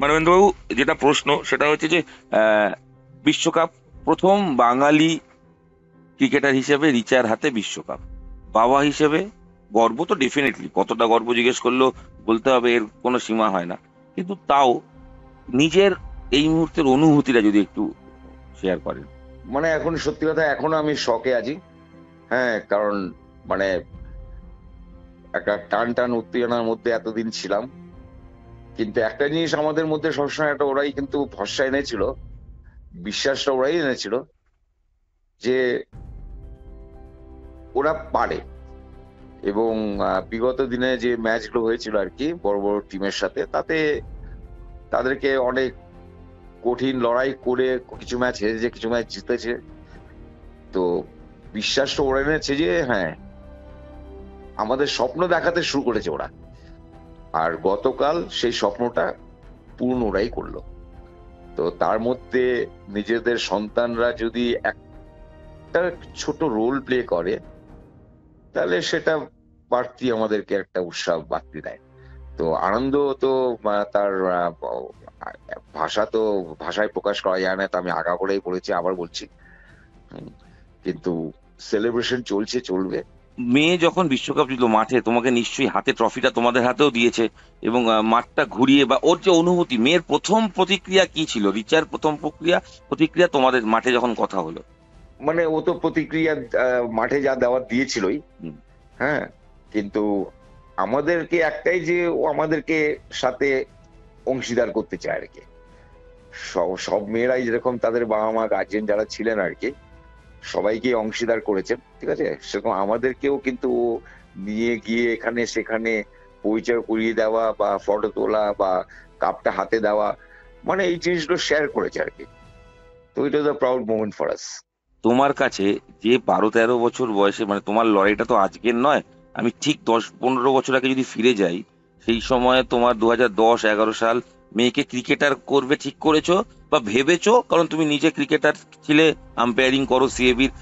মানবেন্দ্রবাবু, যেটা প্রশ্ন সেটা হচ্ছে যে আহ, বিশ্বকাপ প্রথম বাঙালি ক্রিকেটার হিসেবে রিচার হাতে বিশ্বকাপ, বাবা হিসেবে গর্ব তো ডেফিনেটলি, কতটা গর্ব জিজ্ঞেস করলেও বলতে হবে, এর কোনো সীমা হয় না। কিন্তু তাও নিজের এই মুহূর্তের অনুভূতিটা যদি একটু শেয়ার করেন। মানে এখন সত্যি কথা, এখনো আমি শকে আছি। হ্যাঁ, কারণ মানে একটা টান টান উত্তেজনার মধ্যে এতদিন ছিলাম, কিন্তু একটা জিনিস আমাদের মধ্যে সবসময় একটা ওরাই কিন্তু ভরসা এনেছিল, বিশ্বাসটা ওরাই এনেছিল যে ওরা পারে। এবং বিগত দিনে যে ম্যাচগুলো হয়েছিল আর কি বড় বড় টিমের সাথে, তাতে তাদেরকে অনেক কঠিন লড়াই করে কিছু ম্যাচ হেরেছে, কিছু ম্যাচ জিতেছে। তো বিশ্বাসটা ওরা এনেছে যে হ্যাঁ, আমাদের স্বপ্ন দেখাতে শুরু করেছে ওরা। আর গতকাল সেই স্বপ্নটা পূর্ণ ওরাই করলো। তো তার মধ্যে নিজেদের সন্তানরা যদি একটা ছোট রোল প্লে করে, তাহলে সেটা বাড়তি আমাদেরকে একটা উৎসাহ বাড়তি দেয়। তো আনন্দ তো তার ভাষা তো ভাষায় প্রকাশ করা যায় না, তা আমি আগা করেই বলেছি, আবার বলছি। হুম, কিন্তু সেলিব্রেশন চলছে, চলবে। মেয়ে যখন বিশ্বকাপ জিতলো মাঠে, তোমাকে নিশ্চয়ই হাতে ট্রফিটা তোমাদের হাতেও দিয়েছে, এবং মাঠটা ঘুরিয়ে বা ওর যে অনুভূতি, মেয়ের প্রথম প্রতিক্রিয়া কি ছিল, রিচার প্রথম প্রতিক্রিয়া তোমাদের মাঠে যখন কথা হলো? মানে ও তো প্রতিক্রিয়া মাঠে যা দেওয়ার দিয়েছিলই। হুম। হ্যাঁ, কিন্তু আমাদেরকে একটাই, যে ও আমাদেরকে সাথে অংশীদার করতে চায় আর কি। সব সব মেয়েরাই যেরকম তাদের বাবা মা গার্জেন যারা ছিলেন আর কি, সবাইকে অংশীদার করেছেন, ঠিক আছে, সেরকম আমাদেরকেও কিন্তু ও নিয়ে গিয়ে এখানে সেখানে পরিচয় করিয়ে দেওয়া বা ফটো তোলা বা কাপটা হাতে দেওয়া, মানে এই জিনিসগুলো শেয়ার করেছে আর কি। তো it was a proud moment for us. তোমার কাছে যে 12-13 বছর বয়সে, মানে তোমার লড়াইটা তো আজকের নয়, আমি ঠিক 10-15 বছর আগে যদি ফিরে যাই, সেই সময় তোমার 2010-11 সাল, মেয়েকে ক্রিকেটার করবে ঠিক করেছো বা ভেবেছো, কারণ তুমি নিজে ক্রিকেটার ছিলে, আম্পায়ারিং করো সিএবির,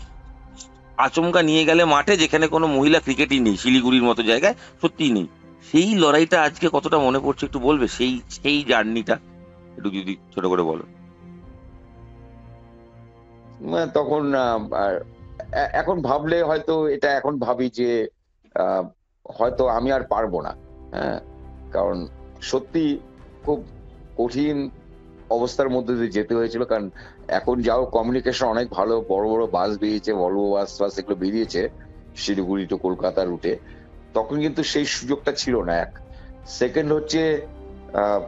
আচমকা নিয়ে গেলে মাঠে যেখানে কোনো মহিলা ক্রিকেটই নেই, শিলিগুড়ির মতো জায়গায় সত্যিই নেই। সেই লড়াইটা আজকে কতটা মনে পড়ছে একটু বলবে, সেই সেই জার্নিটা একটু যদি ছোট করে বলো। তখন এখন ভাবলে হয়তো এটা এখন ভাবি যে আহ, হয়তো আমি আর পারবো না। হ্যাঁ, কারণ সত্যি খুব কঠিন অবস্থার মধ্যে দিয়ে যেতে হয়েছিল। কারণ এখন যাও কমিউনিকেশন অনেক ভালো, বড় বড় বাস বেরিয়েছে, ভলভো বাস বাস এগুলো বেরিয়েছে শিলিগুড়ি টু কলকাতা রুটে। তখন কিন্তু সেই সুযোগটা ছিল না। এক সেকেন্ড হচ্ছে আহ,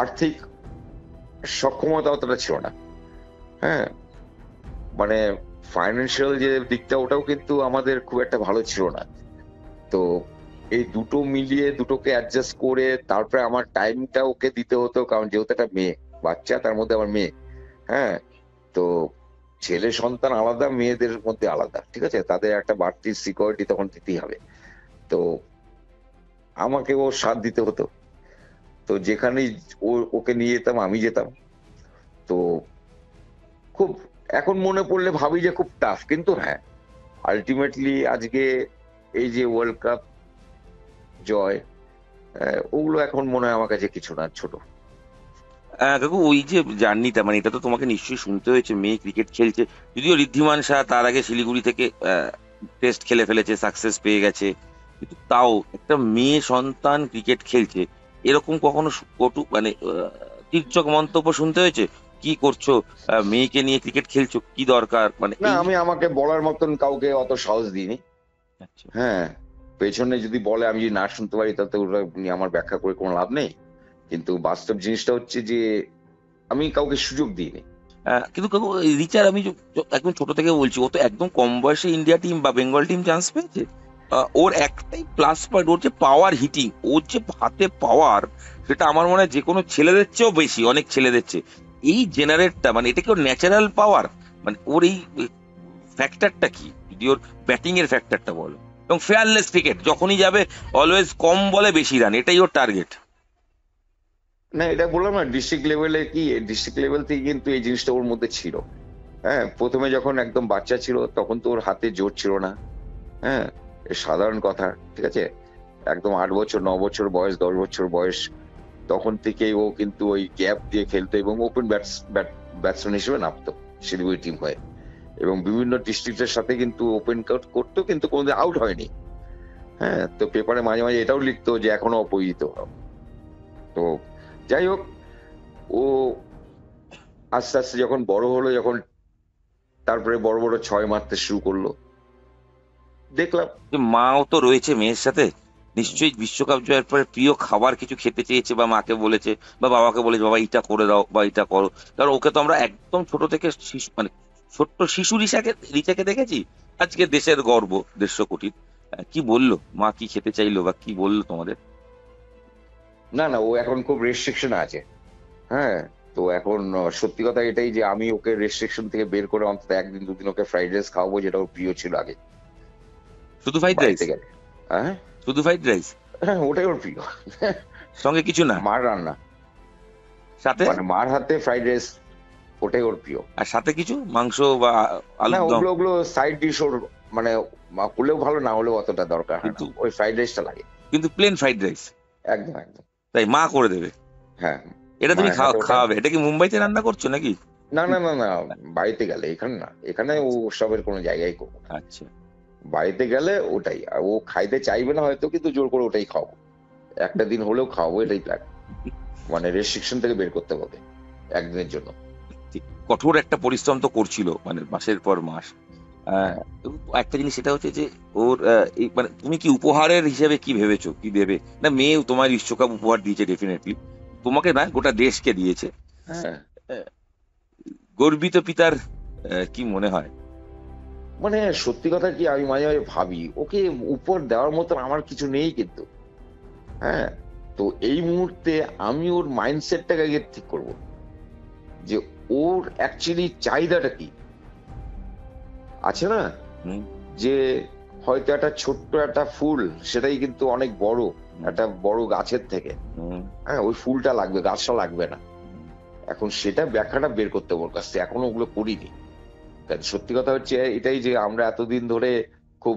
আর্থিক সক্ষমতা অতটা ছিল না। হ্যাঁ, মানে ফাইন্যান্সিয়াল যে দিকটা, ওটাও কিন্তু আমাদের খুব একটা ভালো ছিল না। তো এই দুটো মিলিয়ে দুটোকে অ্যাডজাস্ট করে তারপরে আমার টাইমটা ওকে দিতে হতো, কারণ যেহেতু একটা মেয়ে বাচ্চা, তার মধ্যে আমার মেয়ে। হ্যাঁ, তো ছেলে সন্তান আলাদা, মেয়েদের মধ্যে আলাদা, ঠিক আছে, তাদের একটা বাড়তি সিকিউরিটি তখন দিতেই হবে। তো আমাকে ও সাথ দিতে হতো। তো যেখানেই ওকে নিয়ে যেতাম, আমি যেতাম। তো খুব, এখন মনে পড়লে ভাবি যে খুব টাফ, কিন্তু হ্যাঁ, আলটিমেটলি আজকে এই যে ওয়ার্ল্ড কাপ জয়, ওগুলো এখন মনে হয় আমার কাছে কিছু না, ছোট। কাকু, ওই যে জার্নিটা, মানে এটা তো তোমাকে নিশ্চয়ই শুনতে হয়েছে, মেয়ে ক্রিকেট খেলছে, যদিও ঋদ্ধিমান শাহ তার আগে শিলিগুড়ি থেকে টেস্ট খেলে ফেলেছে, সাকসেস পেয়ে গেছে, কিন্তু তাও একটা মেয়ে সন্তান ক্রিকেট খেলছে, এরকম কখনো কটু মানে তীর্যক মন্তব্য শুনতে হয়েছে? কি করছো, মেয়েকে নিয়ে ক্রিকেট খেলছো, কি দরকার, মানে না, এই। আমি আমাকে বলার মতন কাউকে অত সাহস দিইনি। আচ্ছা। হ্যাঁ, পেছনে যদি বলে, আমি যদি না শুনতে পারি, তাতে ওটা নিয়ে আমার ব্যাখ্যা করে কোনো লাভ নেই। কিন্তু বাস্তব জিনিসটা হচ্ছে যে আমি কাউকে সুযোগ দিইনি। কিন্তু কাকু, রিচার আমি একদম ছোট থেকে বলছি, ও তো একদম কম বয়সে ইন্ডিয়া টিম বা বেঙ্গল টিম চান্স পেয়েছে। ওর একটাই প্লাস পয়েন্ট, ওর যে পাওয়ার হিটিং, ওর যে হাতে পাওয়ার, সেটা আমার মনে হয় যে কোনো ছেলেদের চেয়েও বেশি, অনেক ছেলেদের চেয়ে। এই জেনারেটটা, মানে এটা কি ওর ন্যাচারাল পাওয়ার, মানে ওর এই ফ্যাক্টরটা কি, যদি ওর ব্যাটিং এর ফ্যাক্টরটা বলো, এবং ফেয়ারলেস ক্রিকেট যখনই যাবে, অলওয়েজ কম বলে বেশি রান, এটাই ওর টার্গেট। না, এটা বললাম না, ডিস্ট্রিক্ট লেভেলে কি, ডিস্ট্রিক্ট লেভেল থেকে কিন্তু এই জিনিসটা ওর মধ্যে ছিল। হ্যাঁ, প্রথমে যখন একদম বাচ্চা ছিল, তখন তো ওর হাতে জোর ছিল না। হ্যাঁ, এ সাধারণ কথা, ঠিক আছে। একদম 8 বছর 9 বছর বয়স, 10 বছর বয়স, তখন থেকে ও কিন্তু ওই গ্যাপ দিয়ে খেলতো এবং ওপেন ব্যাটসম্যান হিসেবে নামতো শিলিগুড়ি টিম হয়ে, এবং বিভিন্ন ডিস্ট্রিক্টের সাথে কিন্তু ওপেন করতো, কিন্তু কোনোদিন আউট হয়নি। হ্যাঁ, তো পেপারে মাঝে মাঝে এটাও লিখতো যে এখনো অপরাজিত। তো যাই হোক, ও আস্তে আস্তে যখন বড় হলো, যখন তারপরে বড় বড় ছয় মারতে শুরু করলো, দেখলাম। যে মাও তো রয়েছে মেয়ের সাথে, নিশ্চয়ই বিশ্বকাপ জয়ের পরে প্রিয় খাবার কিছু খেতে চেয়েছে, বা মাকে বলেছে বা বাবাকে বলেছে বাবা এটা করে দাও বা এটা করো। কারণ ওকে তো আমরা একদম ছোট থেকে শিশু, মানে ছোট্ট শিশু রিচাকে দেখেছি, আজকে দেশের গর্ব, 150 কোটির। কি বললো মা, কি খেতে চাইলো বা কি বললো তোমাদের? না না, ও এখন খুব রেস্ট্রিকশন আছে। হ্যাঁ, তো এখন সত্যি কথা এটাই যে আমি ওকে রেস্ট্রিকশন থেকে বের করে অন্তত একদিন দুদিন ওকে ফ্রাইড রাইস খাওয়াবো, যেটা ওর প্রিয় ছিল আগে শুধু ফ্রাইড রাইস? বাড়িতে গেলে। হ্যাঁ শুধু ফ্রাইড রাইস, হ্যাঁ, ওটাই ওর প্রিয়। সঙ্গে কিছু না? মার রান্না, সাথে? মানে মার হাতে ফ্রাইড রাইস, ওটাই ওর প্রিয়। আর সাথে কিছু মাংস বা না, আলুর দম? ওগুলো ওগুলো সাইড ডিশ ওর, মানে হলেও ভালো, না হলেও অতটা দরকার হয় না, কিন্তু ওই ফ্রাইড রাইসটা লাগে। কিন্তু প্লেন ফ্রাইড রাইস? একদম একদম। তাই মা করে দেবে? হ্যাঁ, এটা তুমি মায়ের হাতে ওটা। খাওয়াবে? এটা কি মুম্বাইতে রান্না করছো নাকি? না না না না, বাড়িতে গেলে, এখানে না, এখানে ও সবের কোনো জায়গায় করবো না। আচ্ছা। বাড়িতে গেলে ওটাই, আর ও খাইতে চাইবে না হয়তো, কিন্তু জোর করে ওটাই খাওয়াবো, একটা দিন হলেও খাওয়াবো, এটাই প্ল্যান। মানে রেস্ট্রিকশন থেকে বের করতে হবে একদিনের জন্য। ঠিক। কঠোর একটা পরিশ্রম তো করছিল, মানে মাসের পর মাস। এবং একটা জিনিস সেটা হচ্ছে যে ওর এই মানে তুমি কি উপহারের হিসেবে কি ভেবেছো, কি দেবে? না, মেয়ে তোমার বিশ্বকাপ উপহার দিয়েছে ডেফিনেটলি, তোমাকে না গোটা দেশকে দিয়েছে। হ্যাঁ, আহ, গর্বিত পিতার কি মনে হয়? মানে সত্যি কথা কি, আমি মাঝে মাঝে ভাবি ওকে উপর দেওয়ার মতন আমার কিছু নেই কিন্তু। হ্যাঁ, তো এই মুহূর্তে আমি ওর মাইন্ডসেটটাকে আগে ঠিক করবো, যে ওর অ্যাকচুয়ালি চাহিদাটা কি আছে না, হুম, যে হয়তো একটা ছোট্ট একটা ফুল, সেটাই কিন্তু অনেক বড় একটা বড় গাছের থেকে। হুম, হ্যাঁ, ওই ফুলটা লাগবে, গাছটা লাগবে না। এখন সেটা ব্যাখ্যাটা বের করতে ওর কাছ থেকে, এখনো ওগুলো করিনি। কারণ সত্যি কথা হচ্ছে এটাই যে আমরা এতদিন ধরে খুব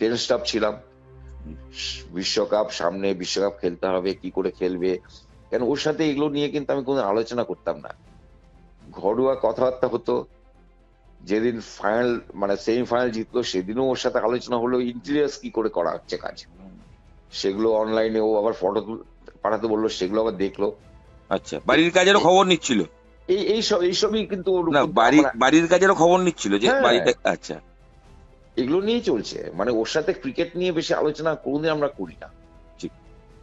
টেনসড আপ ছিলাম, হুম। বিশ্বকাপ সামনে, বিশ্বকাপ খেলতে হবে, কি করে খেলবে। কেন ওর সাথে এগুলো নিয়ে কিন্তু আমি কোনো আলোচনা করতাম না, ঘরোয়া কথাবার্তা হতো। যেদিন ফাইনাল, মানে সেমিফাইনাল জিতলো, সেদিনও ওর সাথে আলোচনা হলো ইন্টেরিয়ার্স কি করে করা হচ্ছে কাজ, সেগুলো অনলাইনে ও আবার ফটো পাঠাতে বললো, সেগুলো আবার দেখলো। আচ্ছা, বাড়ির কাজেরও খবর নিচ্ছিল? এইসবই কিন্তু ওর না, মানে, বাড়ির কাজেরও খবর নিচ্ছিল যে হ্যাঁ, বাড়িতে? আচ্ছা। এগুলো নিয়েই চলছে। মানে ওর সাথে ক্রিকেট নিয়ে বেশি আলোচনা কোনদিন আমরা করি না। ঠিক।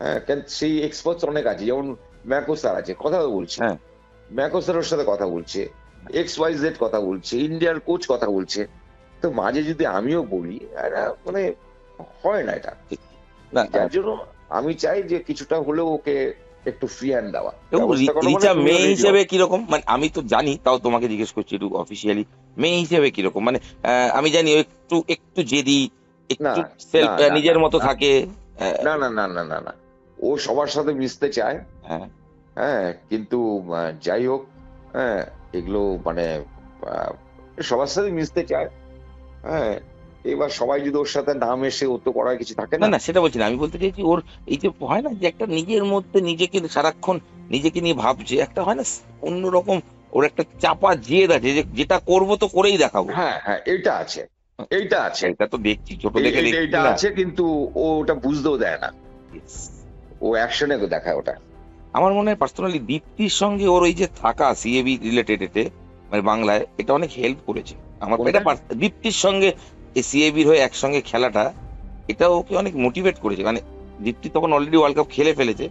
হ্যাঁ, কারণ সেই এক্সপার্টস অনেক আছে, যেমন ম্যাকো স্যার আছে, কথা বলছে, হ্যাঁ। ম্যাকো স্যার ওর সাথে কথা বলছে, XYZ কথা বলছে, ইন্ডিয়ার কোচ কথা বলছে। তো মাঝে যদি আমিও বলি, এটা মানে হয় না এটা। ঠিক। না, যার জন্য আমি চাই যে কিছুটা হলেও ওকে একটু ফ্রি হ্যান্ড দেওয়া, এবং ব্যবস্থা করা, মানে রিচা তুমিও মেয়ে রেডি হও। হিসেবে কিরকম, মানে আমি তো জানি, তাও তোমাকে জিজ্ঞেস করছি একটু অফিসিয়ালি, মেয়ে হিসেবে কিরকম? মানে আমি জানি ও একটু একটু জেদি, না একটু না সেলফ, না না নিজের মতো না থাকে। না না না না না না, ও সবার সাথে মিশতে চায়। হ্যাঁ। হ্যাঁ, কিন্তু যাই হোক, হ্যাঁ, এগুলো মানে আহ, সবার সাথে মিশতে চায়। হ্যাঁ, এবার সবাই যদি ওর সাথে না মেশে, ও তো করার কিছু থাকে না না। না, সেটা বলছি না, আমি বলতে চাইছি ওর এই যে হয় না যে একটা নিজের মধ্যে নিজেকে সারাক্ষণ নিজেকে নিয়ে ভাবছে, একটা হয় না অন্যরকম, ওর একটা চাপা জেদ আছে যে যেটা করবো তো করেই দেখাবো। হ্যাঁ হ্যাঁ, এইটা আছে, এইটা আছে, এটা তো দেখছি, ছোট থেকে দেখছি এইটা না। আছে, কিন্তু ও ওটা বুঝতেও দেয় না, Yes. ও অ্যাকশনে দেখায় ওটা। আমার মনে হয় পার্সোনালি দীপ্তির সঙ্গে ওর ওই যে থাকা সিএবি রিলেটেড, এতে মানে বাংলায় এটা অনেক হেল্প করেছে আমার, কোনটা? এটা দীপ্তির সঙ্গে এই সিএবির হয়ে একসঙ্গে খেলাটা, এটা ওকে অনেক মোটিভেট করেছে। মানে দীপ্তি তখন অলরেডি ওয়ার্ল্ড কাপ খেলে ফেলেছে,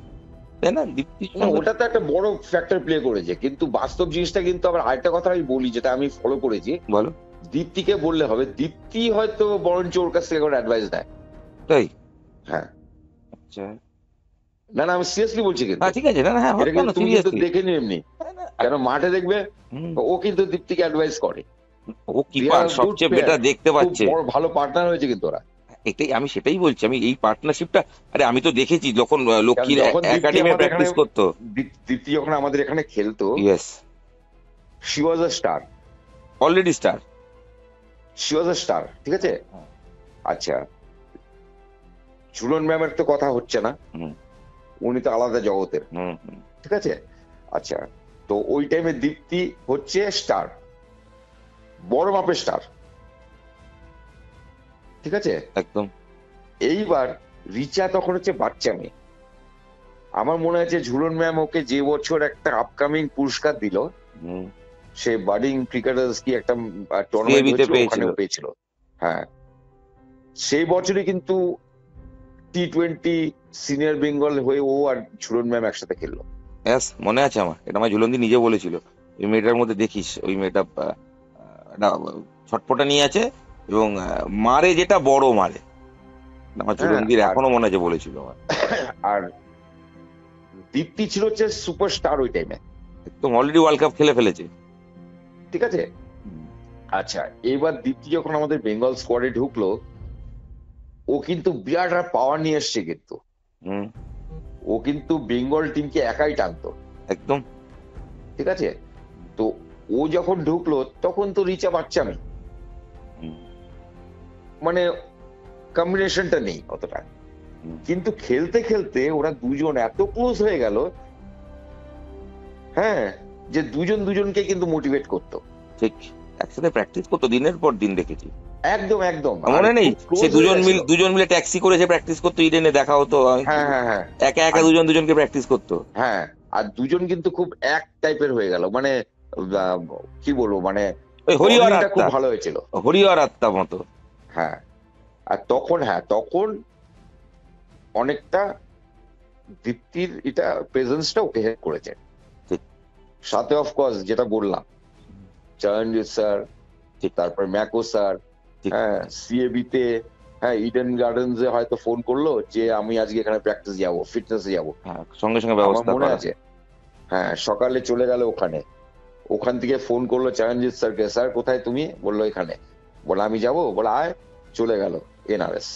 তাই না? দীপ্তির না, সঙ্গে। ওটা তো একটা বড় ফ্যাক্টর প্লে করেছে, কিন্তু বাস্তব জিনিসটা কিন্তু আবার আরেকটা কথা আমি বলি, যেটা আমি ফলো করেছি। বলো। দীপ্তিকে বললে হবে, দীপ্তি হয়তো বরঞ্চ ওর কাছ থেকে অ্যাডভাইস দেয়। তাই? হ্যাঁ, আচ্ছা। না না, আমি সিরিয়াসলি বলছি কিন্তু, হ্যাঁ, ঠিক আছে, না না, হ্যাঁ, এটা কেন কিন্তু তুমি কিন্তু সিরিয়াসলি? দেখে নিও এমনি, কেন মাঠে দেখবে ও কিন্তু দীপ্তিকে অ্যাডভাইস করে। ও They কিপার are good সবচেয়ে player, বেটার দেখতে খুব পাচ্ছে। বড় ভালো পার্টনার হয়েছে কিন্তু ওরা। এটাই আমি সেটাই বলছি, আমি এই পার্টনারশিপটা, আরে আমি তো দেখেছি যখন কারণ লক্ষ্মীর যখন দীপ্তি একাডেমি আমাদের এখানে, প্র্যাকটিস করতো। দীপ্তি যখন আমাদের এখানে খেলতো, yes. She was a star, already star. She was a star, ঠিক আছে। আচ্ছা, ঝুলন ম্যামের তো কথা হচ্ছে না, হুম। উনি তো আলাদা জগতের, হুম হুম ঠিক আছে। আচ্ছা, তো ওই টাইমে দীপ্তি হচ্ছে স্টার, বড় মাপের স্টার, ঠিক আছে। একদম। এইবার রিচা তখন হচ্ছে বাচ্চা মেয়ে। আমার মনে আছে ঝুলন ম্যাম ওকে যে বছর একটা আপকামিং পুরস্কার দিল, হুম। সে বাডিং ক্রিকেটার্স কি একটা টুর্নামেন্ট CAB তে হয়েছিল, পেয়েছিল। ওখানে পেয়েছিল। হ্যাঁ, সেই বছরই কিন্তু T20 সিনিয়র বেঙ্গল হয়ে ও আর ঝুলন ম্যাম একসাথে খেললো। ব্যাস মনে আছে আমার, এটা আমার ঝুলন্দি নিজে বলেছিল। ওই মেয়েটার মধ্যে দেখিস, ওই মেয়েটা একটা ছটপটা নিয়ে আছে, এবং মারে যেটা বড় মারে। আমার হ্যাঁ, ঝুলন্দির আর এখনো মনে আছে, বলেছিল আমার। আর দীপ্তি ছিল হচ্ছে সুপারস্টার ওই টাইমে, একদম অলরেডি ওয়ার্ল্ড কাপ খেলে ফেলেছে। ঠিক আছে। আচ্ছা, এবার দীপ্তি যখন আমাদের বেঙ্গল স্কোয়াডে ঢুকলো, ও কিন্তু বিরাট পাওয়ার নিয়ে এসছে, কিন্তু হুম। ও কিন্তু বেঙ্গল টিমকে একাই টানতো, একদম। ঠিক আছে। তো ও যখন ঢুকলো তখন তো রিচা বাচ্চা মেয়ে, হুম, মানে কম্বিনেশনটা নেই অতটা, হুম। কিন্তু খেলতে খেলতে ওরা দুজন এত ক্লোজ হয়ে গেল, হ্যাঁ, যে দুজন দুজনকে কিন্তু মোটিভেট করতো। ঠিক। একসাথে প্র্যাকটিস করতো দিনের পর দিন, দেখেছি। একদম একদম, আর মনে নেই, খুব ক্লোজ সে হয়ে গেছিল। দুজন মিলে ট্যাক্সি করে সে প্র্যাকটিস করতো, ইডেনে দেখা হতো। হ্যাঁ হ্যাঁ হ্যাঁ, একা একা আর দুজনকে প্র্যাকটিস করতো। হ্যাঁ, আর দুজন কিন্তু খুব এক টাইপের হয়ে গেল, মানে কি বলবো, মানে ওই হরিহর বন্ডিংটা খুব আত্মা, ভালো হয়েছিল। হরিহর আত্মা মতো। হ্যাঁ, আর তখন, হ্যাঁ তখন অনেকটা দীপ্তির এটা প্রেজেন্সটা ওকে হেল্প করেছে। ঠিক। সাথে অফকোর্স যেটা বললাম, চরণজিৎ স্যার, ঠিক। তারপর ম্যাকো স্যার, ঠিক। হ্যাঁ সিএবি তে, হ্যাঁ ইডেন গার্ডেন্স এ হয়তো ফোন করলো যে আমি আজকে এখানে প্র্যাকটিস যাবো, ফিটনেসে যাবো। হ্যাঁ, সঙ্গে সঙ্গে আমার ব্যবস্থা মনে করা। আছে, হ্যাঁ সকালে চলে গেল ওখানে, ওখান থেকে ফোন করলো চরণজিৎ স্যারকে, স্যার কোথায় তুমি, বললো এখানে, বলে আমি যাবো, বলে আয়, চলে গেল এনআরএস,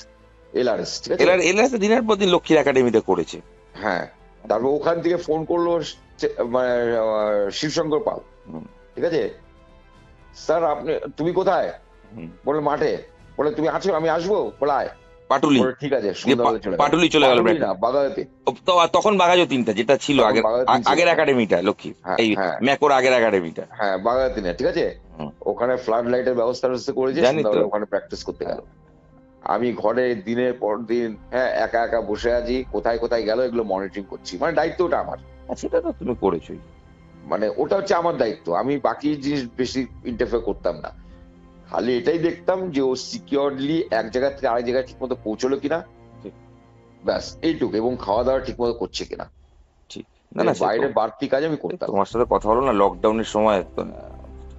এলআরএস, ঠিক আছে। এলআরএস দিনের পর দিন লক্ষ্মীর একাডেমিতে করেছে। হ্যাঁ, তারপর ওখান থেকে ফোন করলো মানে শিবশঙ্কর পাল, হুম, ঠিক আছে, স্যার আপনি, তুমি কোথায়, হুম। বলে মাঠে, বলে তুমি আছো, আমি আসবো, বলে আয়, পাটুলি। বলে ঠিক আছে, দিয়ে সন্ধ্যাবেলা চলে গেল। পাটুলি চলে গেল পাটুলি না, practice। বাগাতে। তখন বাঘাযতীনটা যেটা ছিল তখন আগের, বাগাতিন ছিল, আগের হ্যাঁ একাডেমিটা লক্ষ্মী, হ্যাঁ এই হ্যাঁ ম্যাকোর আগের একাডেমিটা। হ্যাঁ, বাগাতে না, ঠিক আছে। হুম। ওখানে ফ্লাড লাইটের ব্যবস্থা করেছে, জানি তো। সন্ধ্যাবেলা ওখানে প্র্যাকটিস করতে গেল। আমি ঘরে দিনের পর দিন, হ্যাঁ একা একা বসে আছি, কোথায় কোথায় গেল এগুলো মনিটরিং করছি, মানে দায়িত্বটা আমার, সেটা তো তুমি করেছোই। মানে ওটা হচ্ছে আমার দায়িত্ব, আমি বাকি জিনিস বেশি ইন্টারফেয়ার করতাম না, খালি এটাই দেখতাম যে ও সিকিউরলি এক জায়গা থেকে আরেক জায়গায় ঠিক মতো পৌঁছলো কিনা, ঠিক। ব্যাস এইটুকু, এবং খাওয়া দাওয়া ঠিক মতো করছে কিনা, ঠিক। না না, সে বাইরে তো বাড়তি কাজ আমি করতাম। তোমার সাথে কথা হলো না লকডাউনের সময়,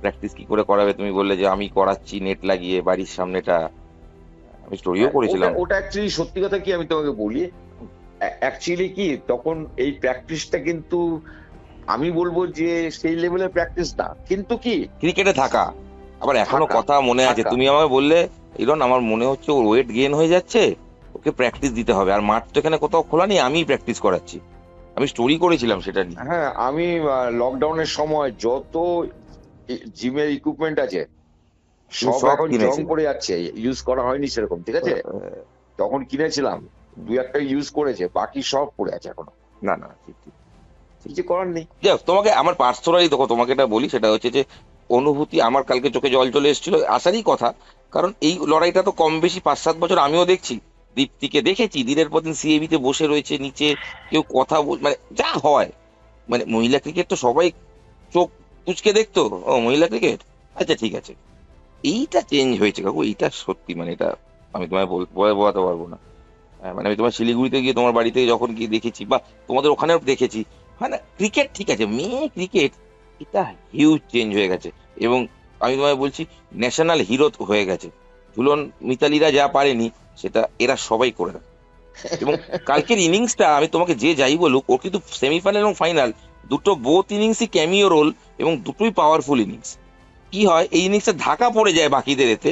প্র্যাকটিস কি করে করাবে, তুমি বললে যে আমি করাচ্ছি নেট লাগিয়ে বাড়ির সামনেটা, আমি স্টোরিও ওটা করেছিলাম। ওটা অ্যাকচুয়ালি সত্যি কথা কি আমি তোমাকে বলি, অ্যাকচুয়ালি কি তখন এই প্র্যাকটিসটা কিন্তু আমি বলবো যে সেই লেভেলের প্র্যাকটিস না, কিন্তু কি ক্রিকেটে থাকা। আবার এখনো থাকা, কথা মনে আছে, থাকা। তুমি আমায় বললে ইরন আমার মনে হচ্ছে ওর ওয়েট গেইন হয়ে যাচ্ছে, ওকে প্র্যাকটিস দিতে হবে, আর মাঠ তো এখানে কোথাও খোলা নেই, আমি প্র্যাকটিস করাচ্ছি। আমি স্টোরি করেছিলাম সেটা নিয়ে। হ্যাঁ, আমি লকডাউনের সময় যত জিমের ইকুইপমেন্ট আছে তুমি সব সব এখন জং কিনেছিলে। পড়ে যাচ্ছে, ইউজ করা হয়নি সেরকম, ঠিক আছে। তখন কিনেছিলাম, দুই একটা ইউজ করেছে, বাকি সব পড়ে আছে এখনো, না না, ঠিক ঠিক। কিছু করার নেই। যাক, তোমাকে আমার পার্সোনালি দেখো, তোমাকে এটা বলি, সেটা হচ্ছে যে অনুভূতি আমার কালকে চোখে জল চলে এসেছিল, আসারই কথা। কারণ এই লড়াইটা তো কম বেশি 5-7 বছর আমিও দেখছি, দীপ্তিকে দেখেছি দিনের পর দিন সিএবি তে বসে রয়েছে নিচে, কেউ কথা মানে যা হয়, মানে মহিলা ক্রিকেট তো সবাই চোখ কুচকে দেখতো, ও মহিলা ক্রিকেট, আচ্ছা ঠিক আছে। এইটা চেঞ্জ হয়েছে কাকু, এইটা সত্যি, মানে এটা আমি তোমায় বলে বোঝাতে পারবো না। মানে আমি তোমার শিলিগুড়িতে গিয়ে তোমার বাড়িতে যখন গিয়ে দেখেছি, বা তোমাদের ওখানেও দেখেছি, হয় না, ক্রিকেট ঠিক আছে, মেয়ে ক্রিকেট এটা হিউজ চেঞ্জ হয়ে গেছে। এবং আমি তোমায় বলছি, ন্যাশনাল হিরো হয়ে গেছে। ঝুলন মিতালিরা যা পারেনি সেটা এরা সবাই করে দেয়। এবং কালকের ইনিংসটা আমি তোমাকে যে যাই বলুক, ও কিন্তু সেমিফাইনাল এবং ফাইনাল দুটো বোথ ইনিংসই ক্যামিও রোল, এবং দুটোই পাওয়ারফুল ইনিংস। কি হয়, এই ইনিংসটা ঢাকা পড়ে যায় বাকিদের এতে,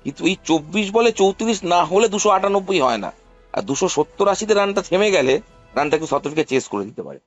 কিন্তু এই 24 বলে 34 না হলে 298 হয় না। আর 270-80 রানটা থেমে গেলে রানটা একটু সাউথ আফ্রিকা চেস করে দিতে পারে।